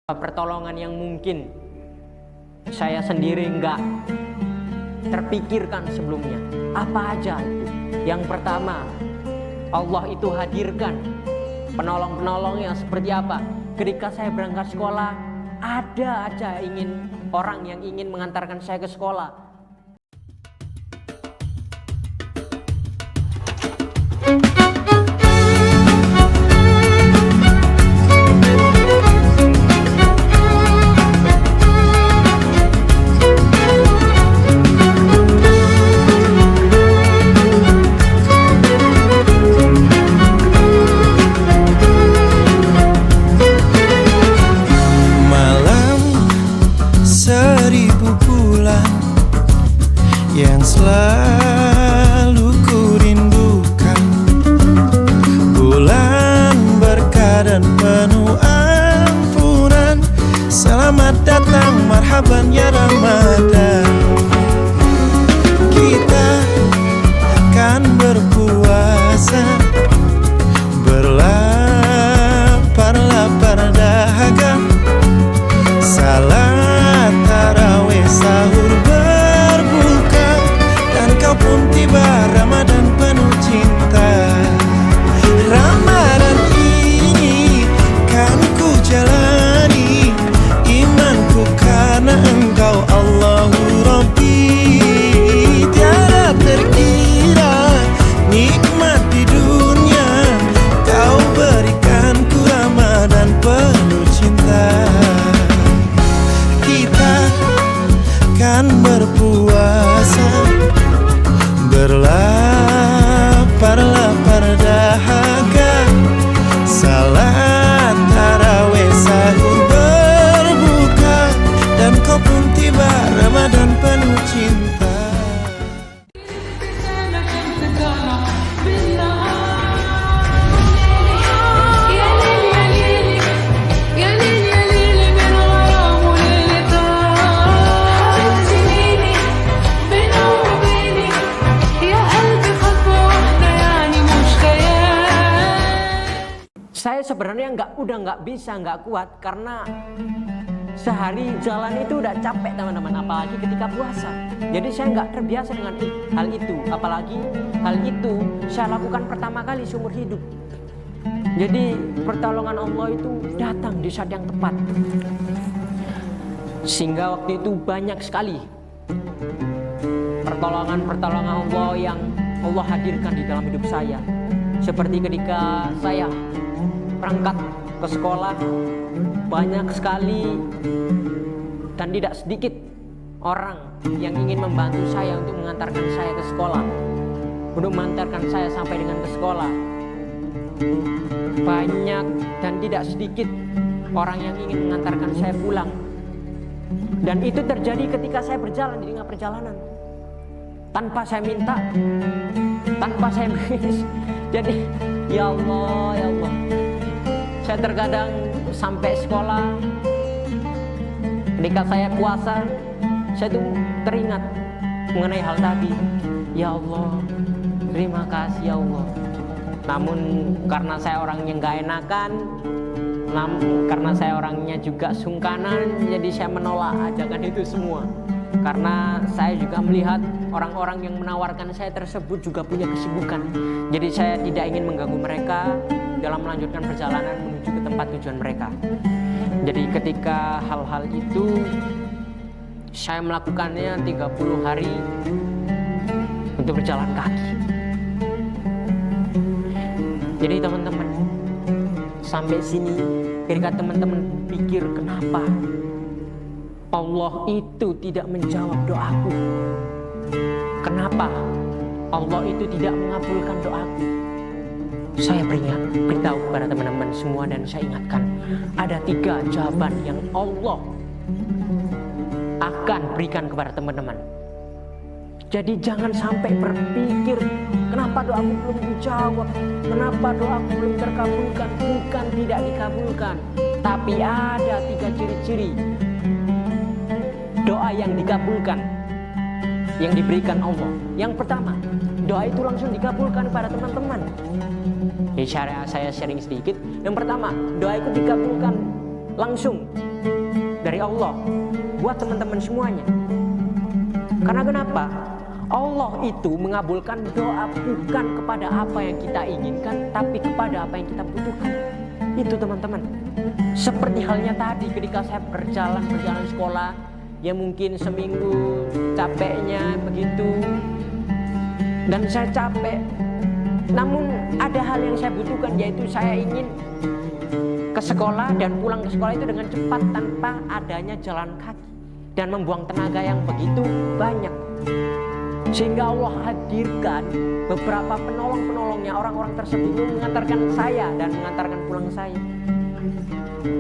pertolongan yang mungkin saya sendiri enggak terpikirkan sebelumnya. Apa aja itu? Yang pertama, Allah itu hadirkan penolong-penolong yang seperti apa? Ketika saya berangkat sekolah, ada aja orang yang ingin mengantarkan saya ke sekolah. Yang selalu ku rindukan, bulan berkah dan penuh ampunan. Selamat datang, marhaban ya Ramadan. Kita akan berpuasa, berlapar-lapar dahaga. Salat tarawih, sahur berbuka, dan kau pun tiba, Ramadan penuh cinta. Ramadan ini kan ku jalani, imanku karena Engkau Allahu Rabbi. Tiada terkira nikmat di dunia, Kau berikanku Ramadan penuh cinta. Kita kan berpuasa, berlapar-lapar dahaga. Salat tarawih, sahur berbuka, dan kau pun tiba, Ramadan penuh cinta. Saya sebenarnya nggak bisa, nggak kuat, karena sehari jalan itu udah capek teman-teman, apalagi ketika puasa. Jadi saya nggak terbiasa dengan hal itu, apalagi hal itu saya lakukan pertama kali seumur hidup. Jadi pertolongan Allah itu datang di saat yang tepat, sehingga waktu itu banyak sekali pertolongan Allah yang Allah hadirkan di dalam hidup saya. Seperti ketika saya berangkat ke sekolah, banyak sekali dan tidak sedikit orang yang ingin membantu saya untuk mengantarkan saya ke sekolah, untuk mengantarkan saya sampai dengan ke sekolah. Banyak dan tidak sedikit orang yang ingin mengantarkan saya pulang. Dan itu terjadi ketika saya berjalan di tengah perjalanan, tanpa saya minta, tanpa saya menangis. Jadi ya Allah, ya Allah, saya terkadang sampai sekolah, ketika saya puasa, saya tuh teringat mengenai hal tadi. Ya Allah, terima kasih ya Allah. Namun karena saya orangnya nggak enakan, karena saya orangnya juga sungkanan, jadi saya menolak ajakan itu semua. Karena saya juga melihat orang-orang yang menawarkan saya tersebut juga punya kesibukan. Jadi saya tidak ingin mengganggu mereka dalam melanjutkan perjalanan menuju ke tempat tujuan mereka. Jadi ketika hal-hal itu saya melakukannya 30 hari untuk berjalan kaki. Jadi teman-teman, sampai sini ketika teman-teman pikir kenapa Allah itu tidak menjawab doaku, kenapa Allah itu tidak mengabulkan doaku, saya beritahu kepada teman-teman semua dan saya ingatkan, ada 3 jawaban yang Allah akan berikan kepada teman-teman. Jadi jangan sampai berpikir kenapa doaku belum dijawab, kenapa doaku belum terkabulkan. Bukan tidak dikabulkan, tapi ada 3 ciri-ciri doa yang dikabulkan, yang diberikan Allah. Yang pertama, doa itu langsung dikabulkan pada teman-teman. Saya sharing sedikit. Yang pertama, doa itu dikabulkan langsung dari Allah buat teman-teman semuanya. Karena kenapa? Allah itu mengabulkan doa bukan kepada apa yang kita inginkan, tapi kepada apa yang kita butuhkan. Itu teman-teman. Seperti halnya tadi ketika saya berjalan sekolah, ya mungkin seminggu capeknya begitu, dan saya capek. Namun ada hal yang saya butuhkan, yaitu saya ingin ke sekolah dan pulang ke sekolah itu dengan cepat tanpa adanya jalan kaki dan membuang tenaga yang begitu banyak. Sehingga Allah hadirkan beberapa penolong-penolongnya, orang-orang tersebut mengantarkan saya dan mengantarkan pulang saya.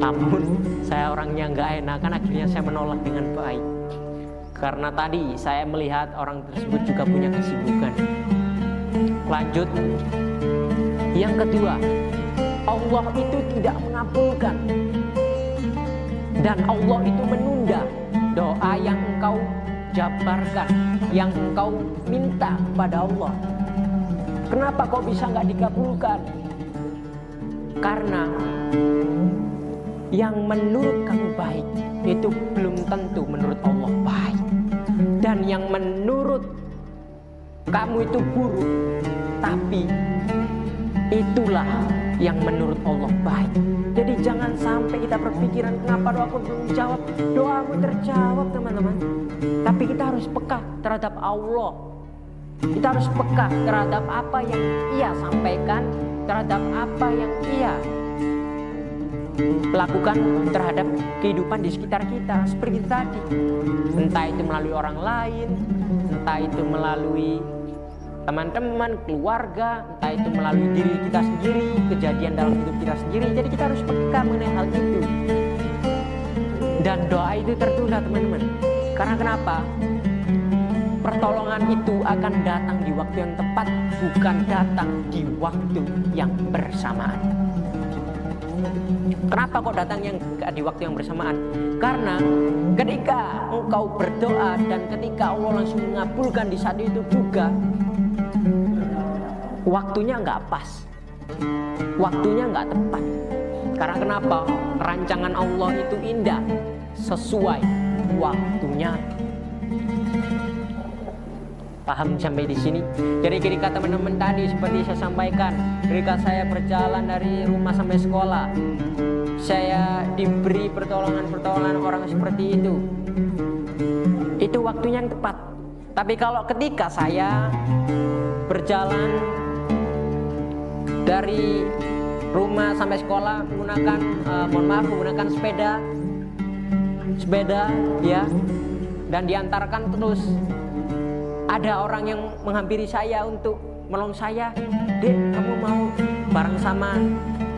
Namun saya orangnya nggak enakan, akhirnya saya menolak dengan baik. Karena tadi saya melihat orang tersebut juga punya kesibukan. Lanjut, yang kedua, Allah itu tidak mengabulkan dan Allah itu menunda doa yang engkau jabarkan, yang engkau minta kepada Allah. Kenapa kok bisa nggak dikabulkan? Karena yang menurut kamu baik itu belum tentu menurut Allah baik, dan yang menurut kamu itu buruk, tapi itulah yang menurut Allah baik. Jadi jangan sampai kita berpikiran kenapa doaku belum dijawab. Doamu terjawab teman-teman, tapi kita harus peka terhadap Allah. Kita harus peka terhadap apa yang Ia sampaikan, terhadap apa yang Ia lakukan terhadap kehidupan di sekitar kita. Seperti tadi, entah itu melalui orang lain, entah itu melalui teman-teman, keluarga, entah itu melalui diri kita sendiri, kejadian dalam hidup kita sendiri. Jadi kita harus peka mengenai hal itu. Dan doa itu tertunda teman-teman. Karena kenapa? Pertolongan itu akan datang di waktu yang tepat, bukan datang di waktu yang bersamaan. Kenapa kok datang di waktu yang bersamaan? Karena ketika engkau berdoa dan ketika Allah langsung mengabulkan di saat itu juga, waktunya nggak pas, waktunya nggak tepat. Karena kenapa? Rancangan Allah itu indah, sesuai waktunya. Paham sampai di sini? Jadi ketika teman-teman tadi seperti saya sampaikan, ketika saya berjalan dari rumah sampai sekolah, saya diberi pertolongan orang seperti itu waktunya yang tepat. Tapi kalau ketika saya berjalan dari rumah sampai sekolah menggunakan sepeda ya, dan diantarkan terus, ada orang yang menghampiri saya untuk menolong saya. Dek, kamu mau bareng sama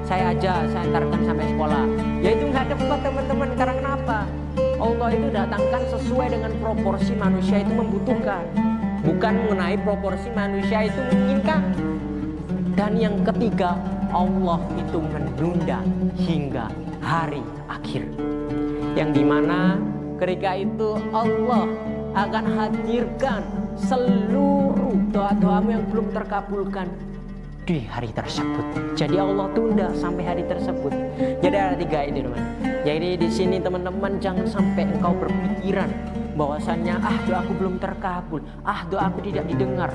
saya aja, saya antarkan sampai sekolah. Ya itu nggak tepat teman-teman. Karena kenapa? Allah itu datangkan sesuai dengan proporsi manusia itu membutuhkan, bukan mengenai proporsi manusia itu menginginkan. Dan yang ketiga, Allah itu menunda hingga hari akhir, yang dimana ketika itu Allah akan hadirkan seluruh doa-doamu yang belum terkabulkan di hari tersebut. Jadi Allah tunda sampai hari tersebut. Jadi ada 3 itu teman. Jadi di sini teman-teman jangan sampai engkau berpikiran bahwasannya doaku belum terkabul, doaku tidak didengar.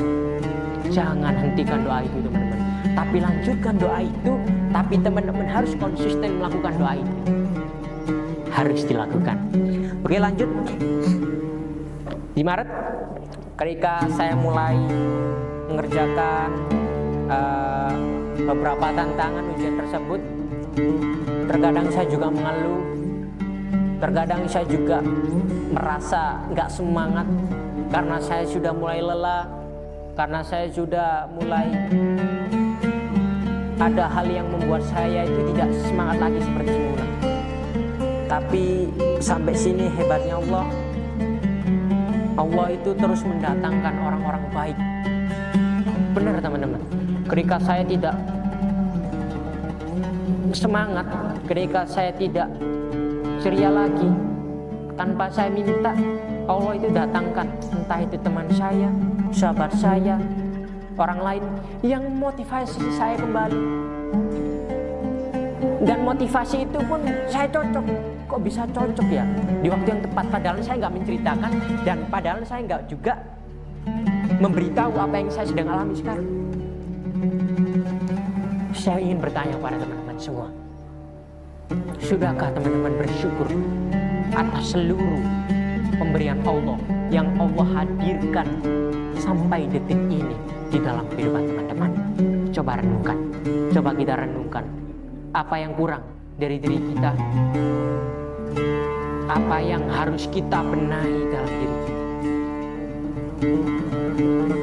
Jangan hentikan doa itu teman-teman, tapi lanjutkan doa itu. Tapi teman-teman harus konsisten melakukan doa itu, harus dilakukan. Oke, lanjut. Di Maret ketika saya mulai mengerjakan beberapa tantangan ujian tersebut, terkadang saya juga mengeluh, terkadang saya juga merasa nggak semangat karena saya sudah mulai lelah, karena saya sudah mulai ada hal yang membuat saya itu tidak semangat lagi seperti semula. Tapi sampai sini hebatnya Allah. Allah itu terus mendatangkan orang-orang baik. Benar teman-teman. Ketika saya tidak semangat, ketika saya tidak ceria lagi, tanpa saya minta, Allah itu datangkan, entah itu teman saya, sahabat saya, orang lain yang motivasi saya kembali. Dan motivasi itu pun saya cocok. kok bisa cocok ya di waktu yang tepat, padahal saya nggak menceritakan dan padahal saya nggak juga memberitahu apa yang saya sedang alami sekarang. Saya ingin bertanya kepada teman-teman semua, sudahkah teman-teman bersyukur atas seluruh pemberian Allah yang Allah hadirkan sampai detik ini di dalam kehidupan teman-teman? Coba renungkan, coba kita renungkan apa yang kurang dari diri kita, apa yang harus kita benahi dalam diri kita.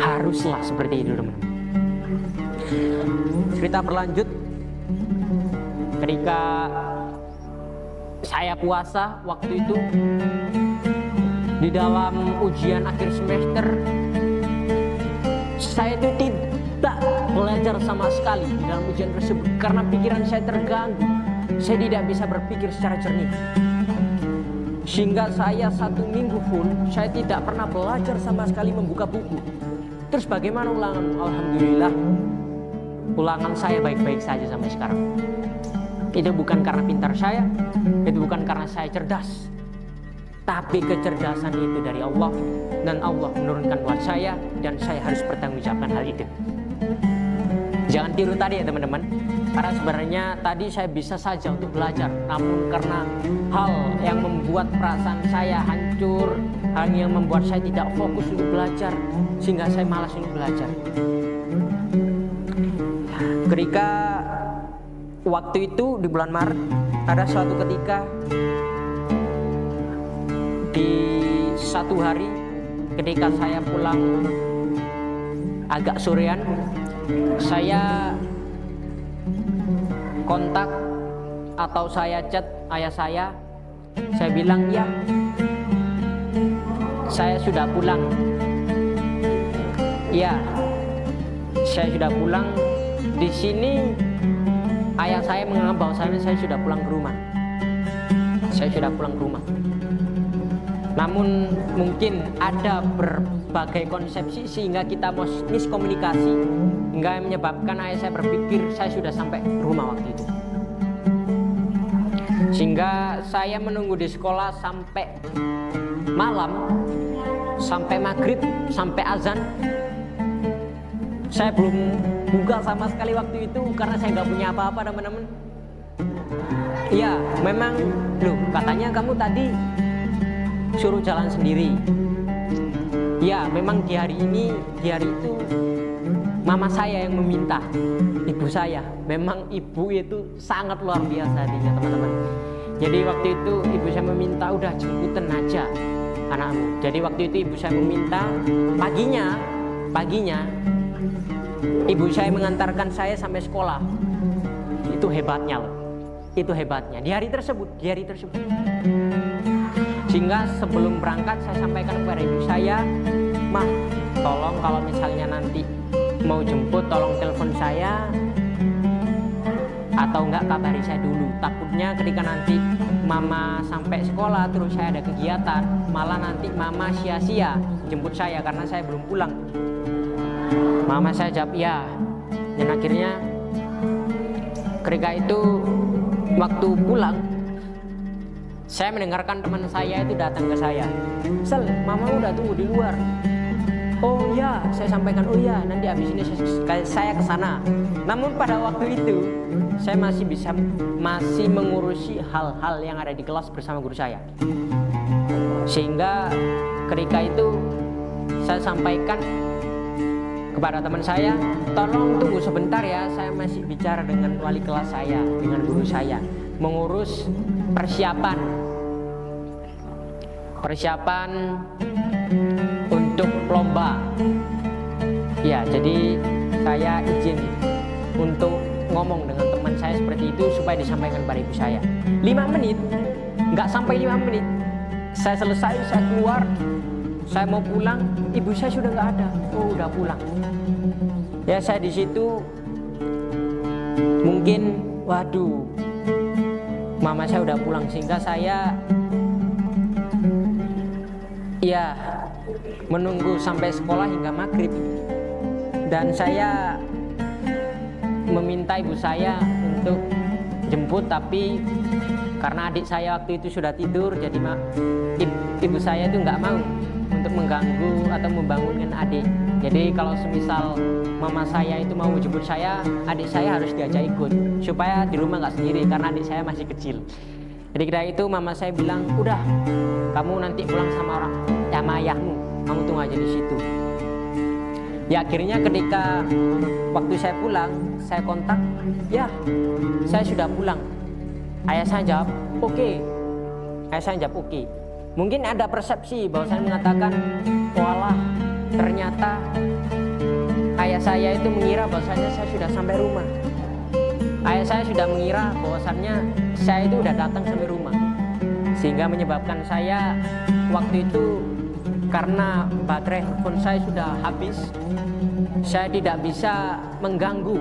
Haruslah seperti itu teman-teman. Cerita berlanjut, ketika saya puasa waktu itu di dalam ujian akhir semester, saya itu tidak belajar sama sekali di dalam ujian tersebut karena pikiran saya terganggu. Saya tidak bisa berpikir secara jernih, sehingga saya 1 minggu full saya tidak pernah belajar sama sekali membuka buku. Terus bagaimana ulangan? Alhamdulillah, ulangan saya baik-baik saja sampai sekarang. Itu bukan karena pintar saya, itu bukan karena saya cerdas, tapi kecerdasan itu dari Allah, dan Allah menurunkan buat saya, dan saya harus bertanggungjawabkan hal itu. Jangan tiru tadi ya teman-teman, karena sebenarnya tadi saya bisa saja untuk belajar, namun karena hal yang membuat perasaan saya hancur, hal yang membuat saya tidak fokus untuk belajar, sehingga saya malas untuk belajar. Ketika waktu itu di bulan Maret, ada suatu ketika di satu hari ketika saya pulang agak sorean, saya kontak atau saya chat ayah saya bilang, ya saya sudah pulang, ya saya sudah pulang. Di sini ayah saya menganggap bahwa saya sudah pulang ke rumah. Saya sudah pulang ke rumah. Namun mungkin ada berbagai konsepsi sehingga kita miskomunikasi, hingga menyebabkan ayah saya berpikir saya sudah sampai rumah waktu itu. Sehingga saya menunggu di sekolah sampai malam, sampai maghrib, sampai azan. Saya belum buka sama sekali waktu itu karena saya nggak punya apa-apa teman-teman. Ya memang, loh katanya kamu tadi suruh jalan sendiri. Ya memang di hari itu mama saya yang meminta, ibu saya. Memang ibu itu sangat luar biasa hatinya teman-teman. Jadi waktu itu ibu saya meminta, udah jemputan aja anakmu. Jadi waktu itu ibu saya meminta, paginya ibu saya mengantarkan saya sampai sekolah. Itu hebatnya loh. Itu hebatnya di hari tersebut. Sehingga sebelum berangkat saya sampaikan kepada ibu saya, "Mah, tolong kalau misalnya nanti mau jemput tolong telepon saya, atau enggak kabari saya dulu. Takutnya ketika nanti mama sampai sekolah terus saya ada kegiatan, malah nanti mama sia-sia jemput saya karena saya belum pulang." Mama saya jawab ya. Dan akhirnya ketika itu waktu pulang, saya mendengarkan teman saya itu datang ke saya, "Sel, mama udah tunggu di luar." "Oh ya," saya sampaikan, "oh ya, nanti habis ini saya ke sana." Namun pada waktu itu saya masih mengurusi hal-hal yang ada di kelas bersama guru saya. Sehingga ketika itu saya sampaikan kepada teman saya, "Tolong tunggu sebentar ya, saya masih bicara dengan wali kelas saya, dengan guru saya, mengurus persiapan untuk lomba." Ya, jadi saya izin untuk ngomong dengan teman saya seperti itu supaya disampaikan kepada ibu saya. 5 menit, nggak sampai 5 menit, saya selesai, saya keluar, saya mau pulang, ibu saya sudah nggak ada. Oh, udah pulang. Ya, saya di situ mungkin, waduh, mama saya udah pulang, sehingga saya ya menunggu sampai sekolah hingga maghrib. Dan saya meminta ibu saya untuk jemput, tapi Karena adik saya waktu itu sudah tidur, jadi ibu saya itu nggak mau untuk mengganggu atau membangunkan adik. Jadi kalau semisal mama saya itu mau jemput saya, adik saya harus diajak ikut supaya di rumah nggak sendiri karena adik saya masih kecil. Jadi ketika itu mama saya bilang, udah kamu nanti pulang sama ayahmu, kamu tunggu aja di situ. Ya akhirnya ketika waktu saya pulang, saya kontak, ya saya sudah pulang. Ayah saya jawab, oke. Ayah saya jawab, oke. Mungkin ada persepsi bahwa saya mengatakan, walah ternyata ayah saya itu mengira bahwasannya saya sudah sampai rumah. Ayah saya sudah mengira bahwasannya saya itu sudah datang sampai rumah. Sehingga menyebabkan saya waktu itu karena baterai handphone saya sudah habis, saya tidak bisa mengganggu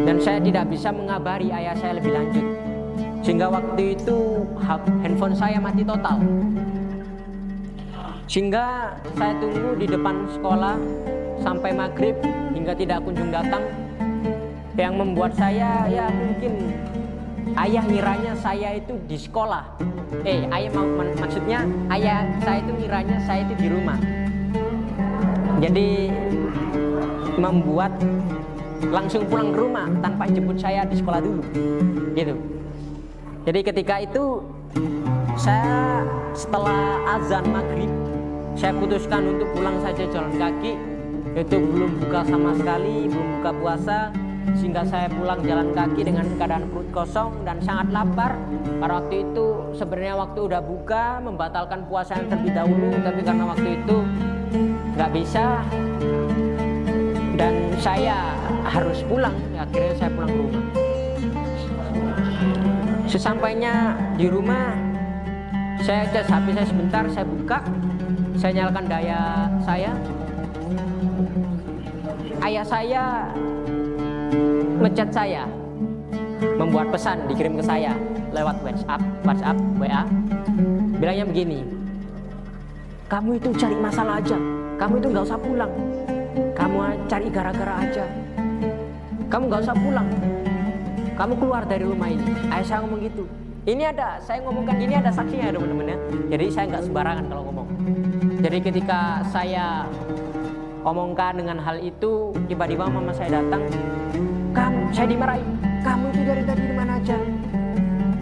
dan saya tidak bisa mengabari ayah saya lebih lanjut. Sehingga waktu itu handphone saya mati total. Sehingga saya tunggu di depan sekolah sampai maghrib hingga tidak kunjung datang. Yang membuat saya ya mungkin ayah ngiranya saya itu di sekolah. Maksudnya ayah saya itu ngiranya saya itu di rumah. Jadi membuat langsung pulang ke rumah tanpa jemput saya di sekolah dulu. Gitu. Jadi ketika itu saya setelah azan maghrib, saya putuskan untuk pulang saja jalan kaki. Itu belum buka sama sekali, belum buka puasa, sehingga saya pulang jalan kaki dengan keadaan perut kosong dan sangat lapar. Pada waktu itu sebenarnya waktu udah buka, membatalkan puasa yang terlebih dahulu, tapi karena waktu itu nggak bisa dan saya harus pulang. Akhirnya saya pulang ke rumah. Sesampainya di rumah, saya cas HP saya sebentar, saya buka, saya nyalakan daya saya. Ayah saya ngechat saya, membuat pesan dikirim ke saya lewat WhatsApp, WA, bilangnya begini, kamu itu cari masalah aja, kamu itu nggak usah pulang, kamu cari gara-gara aja, kamu nggak usah pulang, kamu keluar dari rumah ini. Ayah saya ngomong gitu. Ini ada, saya ngomongkan ini ada saksinya teman-teman ya. Jadi saya nggak sembarangan kalau ngomong. Jadi ketika saya omongkan dengan hal itu, tiba-tiba mama saya datang. Saya dimarahin. Kamu itu dari tadi di mana aja?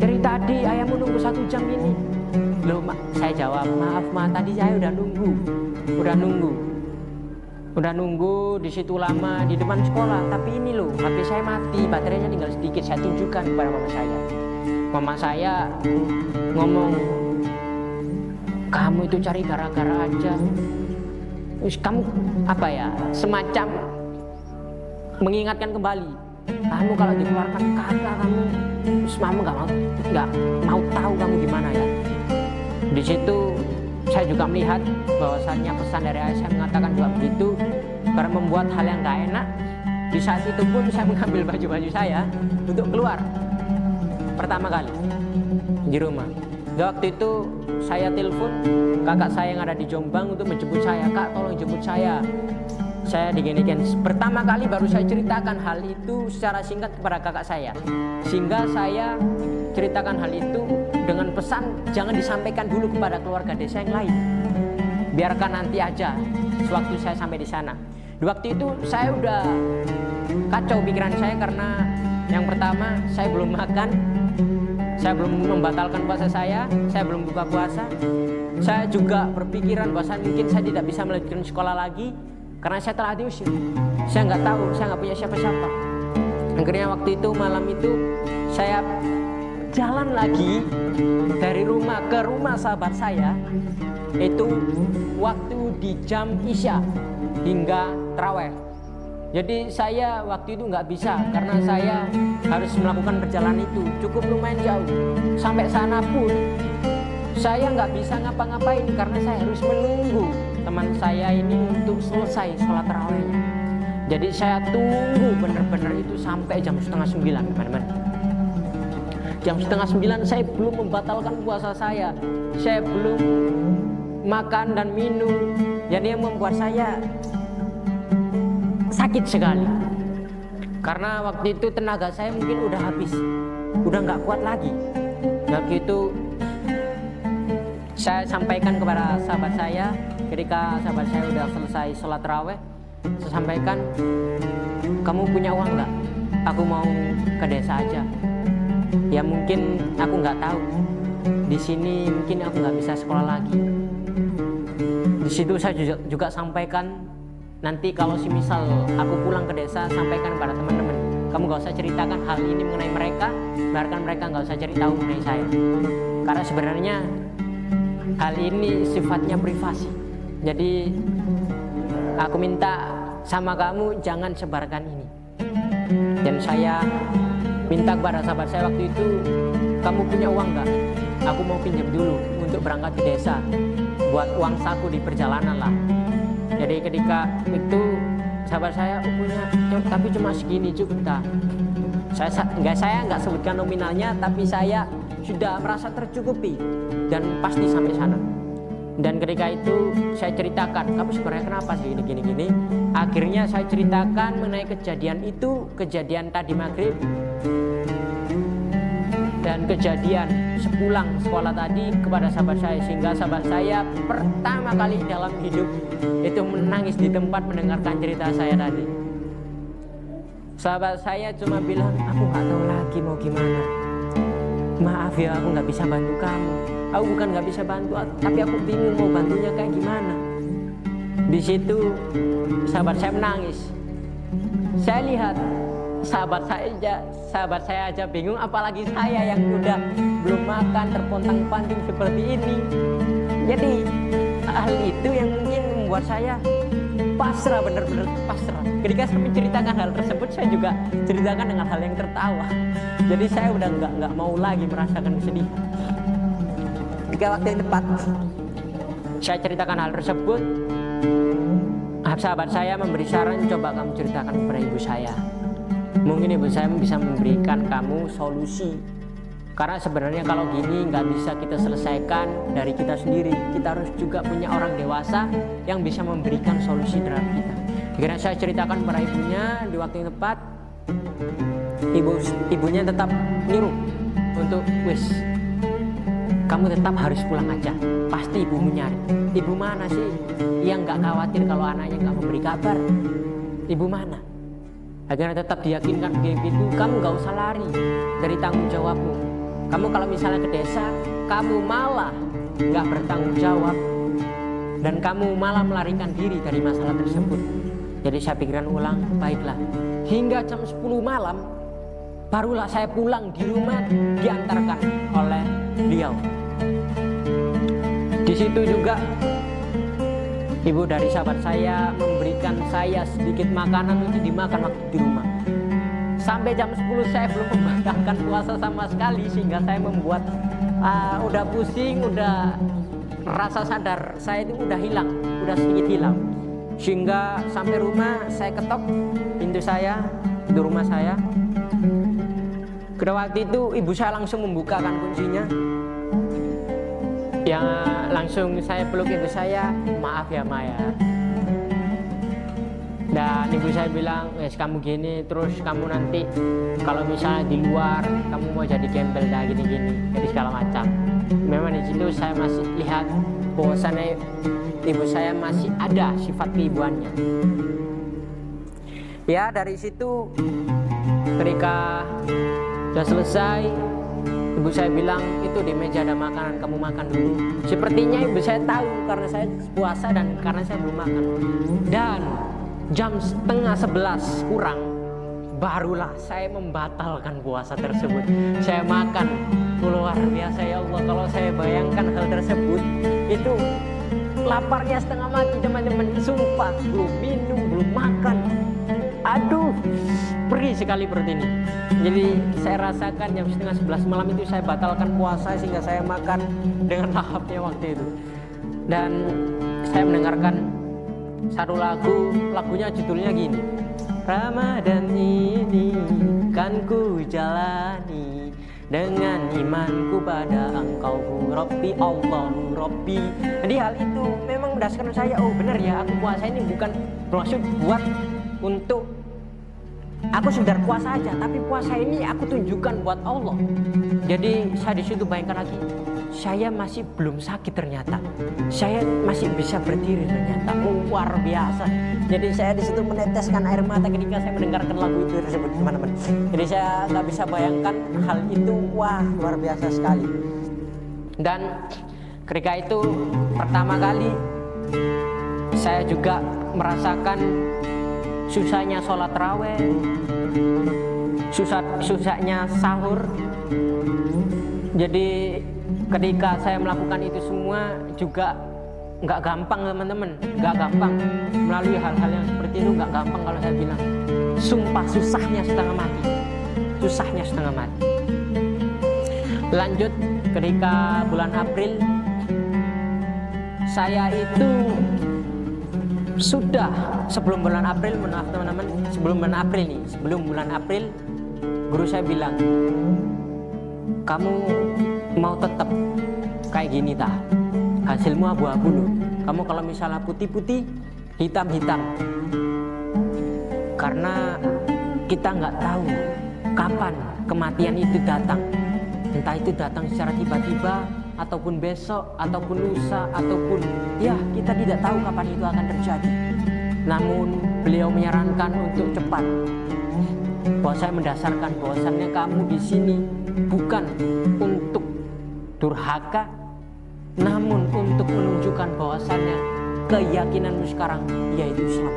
Dari tadi ayahmu nunggu 1 jam ini. Loh, saya jawab, maaf ma, tadi saya udah nunggu di situ lama di depan sekolah. Tapi ini loh, HP saya mati, baterainya tinggal sedikit. Saya tunjukkan kepada mama saya. Mama saya ngomong, kamu itu cari gara-gara aja. Kamu apa ya, semacam mengingatkan kembali, kamu kalau dikeluarkan kakak kamu, mama nggak mau tahu kamu gimana ya. Di situ saya juga melihat bahwasannya pesan dari ayah saya mengatakan juga begitu, karena membuat hal yang nggak enak. Di saat itu pun saya mengambil baju-baju saya untuk keluar pertama kali di rumah. Dan waktu itu saya telepon kakak saya yang ada di Jombang untuk menjemput saya. Kak, tolong jemput saya. Saya diginikan. Pertama kali baru saya ceritakan hal itu secara singkat kepada kakak saya. Sehingga saya ceritakan hal itu dengan pesan jangan disampaikan dulu kepada keluarga desa yang lain. Biarkan nanti aja sewaktu saya sampai di sana. Di waktu itu saya udah kacau pikiran saya karena yang pertama saya belum makan, saya belum membatalkan puasa saya belum buka puasa. Saya juga berpikiran bahwa mungkin saya tidak bisa melanjutkan sekolah lagi karena saya telah diusir. Saya nggak tahu, saya nggak punya siapa-siapa. Akhirnya waktu itu malam itu saya jalan lagi dari rumah ke rumah sahabat saya. Itu waktu di jam Isya hingga Tarawih. Jadi saya waktu itu nggak bisa karena saya harus melakukan perjalanan itu cukup lumayan jauh. Sampai sana pun saya nggak bisa ngapa-ngapain karena saya harus menunggu teman saya ini untuk selesai sholat tarawihnya. Jadi saya tunggu benar-benar itu sampai jam 8:30 teman-teman. Jam 8:30 saya belum membatalkan puasa saya belum makan dan minum. Jadi yang membuat saya sakit sekali karena waktu itu tenaga saya mungkin udah habis, udah nggak kuat lagi. Waktu itu saya sampaikan kepada sahabat saya, ketika sahabat saya udah selesai sholat tarawih, saya sampaikan, kamu punya uang nggak? Aku mau ke desa aja. Ya mungkin aku nggak tahu. Di sini mungkin aku nggak bisa sekolah lagi. Di situ saya juga sampaikan, nanti kalau semisal aku pulang ke desa, sampaikan pada teman-teman, kamu nggak usah ceritakan hal ini mengenai mereka, biarkan mereka nggak usah cari tahu mengenai saya. Karena sebenarnya hal ini sifatnya privasi. Jadi aku minta sama kamu jangan sebarkan ini. Dan saya minta kepada sahabat saya waktu itu, kamu punya uang nggak? Aku mau pinjam dulu untuk berangkat ke desa, buat uang saku di perjalanan lah. Jadi ketika itu sahabat saya punya, tapi cuma segini cukup tak. Saya nggak sebutkan nominalnya, tapi saya sudah merasa tercukupi dan pasti sampai sana. Dan ketika itu saya ceritakan, kamu sebenarnya kenapa sih gini. Akhirnya saya ceritakan mengenai kejadian itu, kejadian tadi maghrib dan kejadian sepulang sekolah tadi kepada sahabat saya, sehingga sahabat saya pertama kali dalam hidup itu menangis di tempat mendengarkan cerita saya tadi. Sahabat saya cuma bilang, aku nggak tahu lagi mau gimana. Maaf ya, aku nggak bisa bantu kamu. Aku bukan nggak bisa bantu, tapi aku bingung mau bantunya kayak gimana. Di situ sahabat saya menangis. Saya lihat sahabat saya aja bingung, apalagi saya yang udah belum makan, terpontang-panting seperti ini. Jadi hal itu yang mungkin membuat saya pasrah, benar-benar pasrah. Ketika saya menceritakan hal tersebut, saya juga ceritakan dengan hal yang tertawa. Jadi saya udah nggak mau lagi merasakan kesedihan. Ketika waktu yang tepat saya ceritakan hal tersebut, sahabat saya memberi saran, coba kamu ceritakan kepada ibu saya. Mungkin ibu saya bisa memberikan kamu solusi. Karena sebenarnya kalau gini nggak bisa kita selesaikan dari kita sendiri. Kita harus juga punya orang dewasa yang bisa memberikan solusi terhadap kita. Akhirnya saya ceritakan kepada ibunya di waktu yang tepat. Ibunya tetap nyuruh untuk kamu tetap harus pulang aja. Pasti ibumu nyari. Ibu mana sih yang nggak khawatir kalau anaknya nggak memberi kabar? Ibu mana? Akhirnya tetap diyakinkan begitu, kamu nggak usah lari dari tanggung jawabmu. Kamu kalau misalnya ke desa, kamu malah nggak bertanggung jawab dan kamu malah melarikan diri dari masalah tersebut. Jadi saya pikirkan ulang, baiklah. Hingga jam 10 malam, barulah saya pulang di rumah diantarkan oleh beliau. Di situ juga ibu dari sahabat saya memberikan saya sedikit makanan untuk dimakan waktu di rumah. Sampai jam 10 saya belum membatalkan puasa sama sekali, sehingga saya membuat udah pusing, udah rasa sadar saya itu udah hilang, udah sedikit hilang. Sehingga sampai rumah saya ketok pintu rumah saya. Pada waktu itu ibu saya langsung membukakan kuncinya. Yang langsung saya peluk ibu saya, maaf ya Maya. Dan ibu saya bilang, kamu gini terus kamu nanti kalau misalnya di luar kamu mau jadi gembel dah gini-gini, jadi segala macam. Memang di situ saya masih lihat bahwasannya ibu saya masih ada sifat keibuannya. Ya dari situ ketika sudah selesai, ibu saya bilang, itu di meja ada makanan, kamu makan dulu. Sepertinya ibu saya tahu karena saya puasa dan karena saya belum makan. Dan jam 10:30 kurang, barulah saya membatalkan puasa tersebut. Saya makan, luar biasa ya Allah. Kalau saya bayangkan hal tersebut, itu laparnya setengah mati teman-teman. Sumpah, belum minum, belum makan. Aduh, perih sekali perut ini. Jadi saya rasakan jam 10:30 malam itu saya batalkan puasa sehingga saya makan dengan lahapnya waktu itu. Dan saya mendengarkan satu lagunya judulnya gini. Ramadan ini kan ku jalani dengan imanku pada Engkau Rabbi, Allahu Rabbi. Jadi hal itu memang mendasarkan saya, oh benar ya, aku puasa ini bukan bermaksud buat untuk Aku sekedar puasa aja, tapi puasa ini aku tunjukkan buat Allah. Jadi saya di situ bayangkan lagi, saya masih belum sakit ternyata, saya masih bisa berdiri ternyata, luar biasa. Jadi saya di situ meneteskan air mata ketika saya mendengarkan lagu itu tersebut, teman-teman. Jadi saya nggak bisa bayangkan hal itu, wah luar biasa sekali. Dan ketika itu pertama kali saya juga merasakan susahnya sholat raweh, susahnya sahur. Jadi ketika saya melakukan itu semua juga nggak gampang teman-teman, nggak gampang. Melalui hal-hal yang seperti itu nggak gampang kalau saya bilang. Sumpah susahnya setengah mati, susahnya setengah mati. Lanjut ketika bulan April, saya itu sudah sebelum bulan April, maaf teman-teman, sebelum bulan April guru saya bilang, kamu mau tetap kayak gini tah, hasilmu abu-abu loh. Kamu kalau misalnya putih-putih, hitam-hitam, karena kita nggak tahu kapan kematian itu datang. Entah itu datang secara tiba-tiba, ataupun besok, ataupun lusa, ataupun ya kita tidak tahu kapan itu akan terjadi. Namun beliau menyarankan untuk cepat. Bahwa saya mendasarkan bahwasannya kamu di sini bukan untuk durhaka, namun untuk menunjukkan bahwasannya keyakinanmu sekarang yaitu Islam.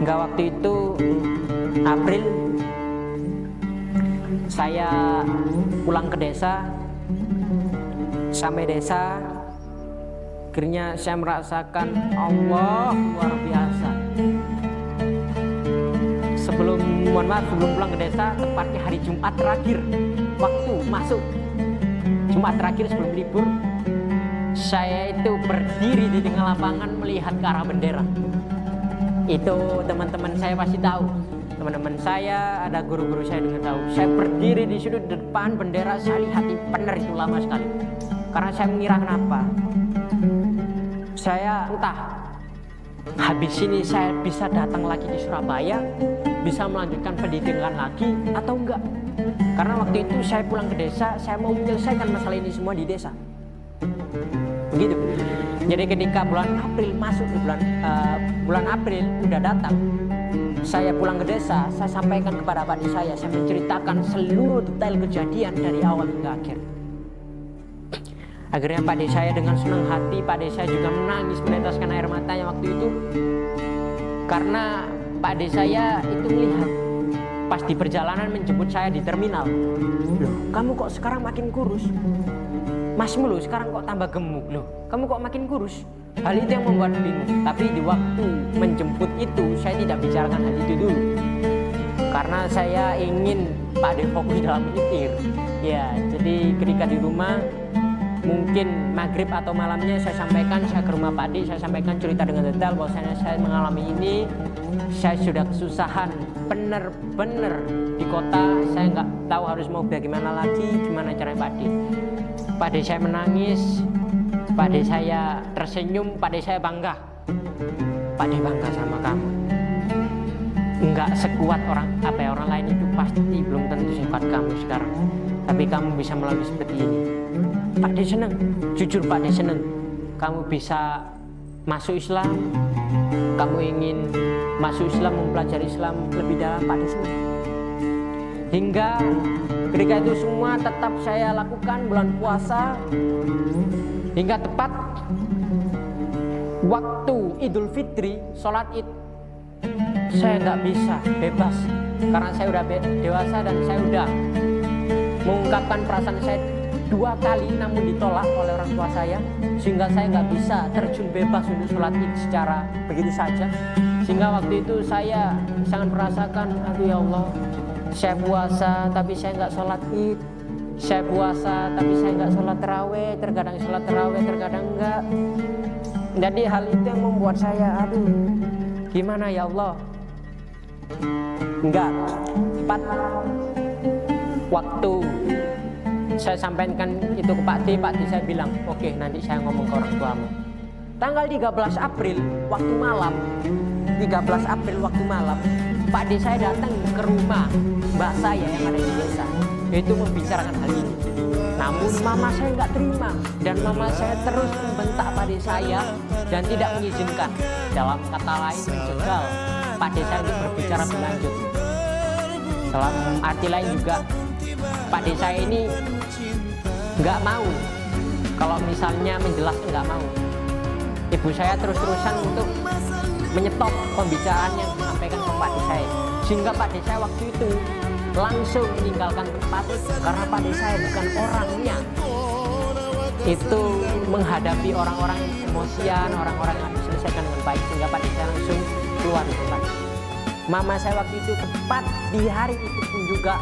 Hingga waktu itu April, saya pulang ke desa. Sampai desa, akhirnya saya merasakan Allah luar biasa. Sebelum pulang ke desa, tepatnya hari Jumat terakhir, waktu masuk Jumat terakhir sebelum libur, saya itu berdiri di tengah lapangan melihat ke arah bendera. Itu teman-teman saya pasti tahu. Teman-teman saya, ada guru-guru saya dengan tahu. Saya berdiri di sudut depan bendera, saya lihat benar itu lama sekali. Karena saya mengira kenapa? Saya entah habis ini saya bisa datang lagi di Surabaya, bisa melanjutkan pendidikan lagi atau enggak. Karena waktu itu saya pulang ke desa, saya mau menyelesaikan masalah ini semua di desa. Begitu. Jadi ketika bulan April masuk ke bulan April udah datang, saya pulang ke desa, saya sampaikan kepada pakde saya menceritakan seluruh detail kejadian dari awal hingga akhir. Akhirnya pakde saya dengan senang hati, pakde saya juga menangis meneteskan air matanya waktu itu. Karena pakde saya itu melihat pas di perjalanan menjemput saya di terminal. Loh, kamu kok sekarang makin kurus? Masmu loh sekarang kok tambah gemuk loh. Kamu kok makin kurus? Hal itu yang membuat bingung. Tapi di waktu menjemput itu saya tidak bicarakan hal itu dulu. Karena saya ingin pakde fokus dalam menyetir. Ya, jadi ketika di rumah mungkin maghrib atau malamnya saya sampaikan, saya ke rumah pakde, saya sampaikan cerita dengan detail bahwasanya saya mengalami ini, saya sudah kesusahan bener-bener di kota, saya nggak tahu harus mau bagaimana lagi, gimana caranya pakde. Pakde saya menangis, pakde saya tersenyum, pakde saya bangga. Pakde bangga sama kamu. Nggak sekuat orang lain itu pasti belum tentu sekuat kamu sekarang. Tapi kamu bisa melalui seperti ini. Pakde senang, jujur pakde senang. Kamu bisa masuk Islam, kamu ingin masuk Islam, mempelajari Islam lebih dalam, pakde senang. Hingga ketika itu semua tetap saya lakukan bulan puasa, hingga tepat waktu Idul Fitri, sholat Id, saya nggak bisa bebas karena saya udah dewasa dan saya udah mengungkapkan perasaan saya 2 kali namun ditolak oleh orang tua saya, sehingga saya nggak bisa terjun bebas untuk sholat Id secara begitu saja. Sehingga waktu itu saya sangat merasakan, aduh ya Allah, saya puasa tapi saya nggak sholat Id, saya puasa tapi saya nggak sholat taraweh, terkadang sholat taraweh terkadang enggak. Jadi hal itu yang membuat saya, aduh gimana ya Allah. Enggak, tepat waktu saya sampaikan itu ke Pak D saya bilang, oke, nanti saya ngomong ke orang tuamu. Tanggal 13 April waktu malam, Pak D saya datang ke rumah mbak saya yang ada di desa, itu membicarakan hal ini. Namun mama saya nggak terima, dan mama saya terus membentak Pak D saya dan tidak mengizinkan. Dalam kata lain, menjegal Pak D saya untuk berbicara berlanjut. Dalam arti lain juga, Pak D saya ini nggak mau, kalau misalnya menjelaskan nggak mau. Ibu saya terus-terusan untuk menyetop pembicaraan yang disampaikan ke Pak D saya, sehingga Pak D saya waktu itu langsung meninggalkan tempat karena Pak D saya bukan orangnya itu menghadapi orang-orang emosian, orang-orang yang harus diselesaikan dengan baik, sehingga Pak D saya langsung keluar dari tempat. Mama saya waktu itu tepat di hari itu pun juga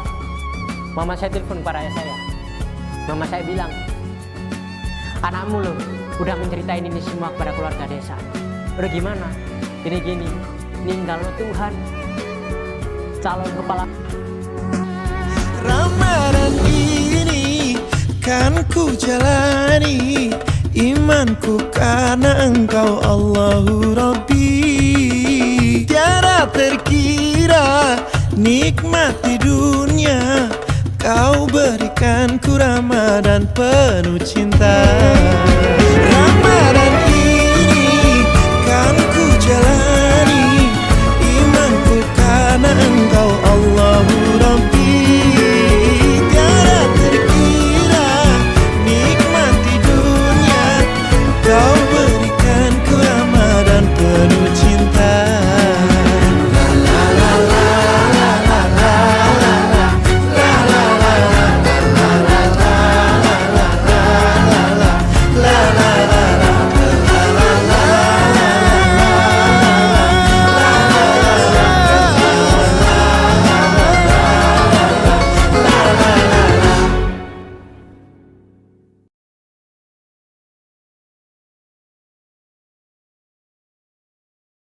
mama saya telepon kepada ayah saya. Mama saya bilang, anakmu loh udah menceritain ini semua kepada keluarga desa. Udah gimana? Gini-gini, ninggal lo Tuhan, calon kepala. Ramadan ini kan ku jalani, imanku karena Engkau Allahu Rabbi. Tiada terkira nikmat di dunia, Kau berikan ku Ramadan penuh cinta.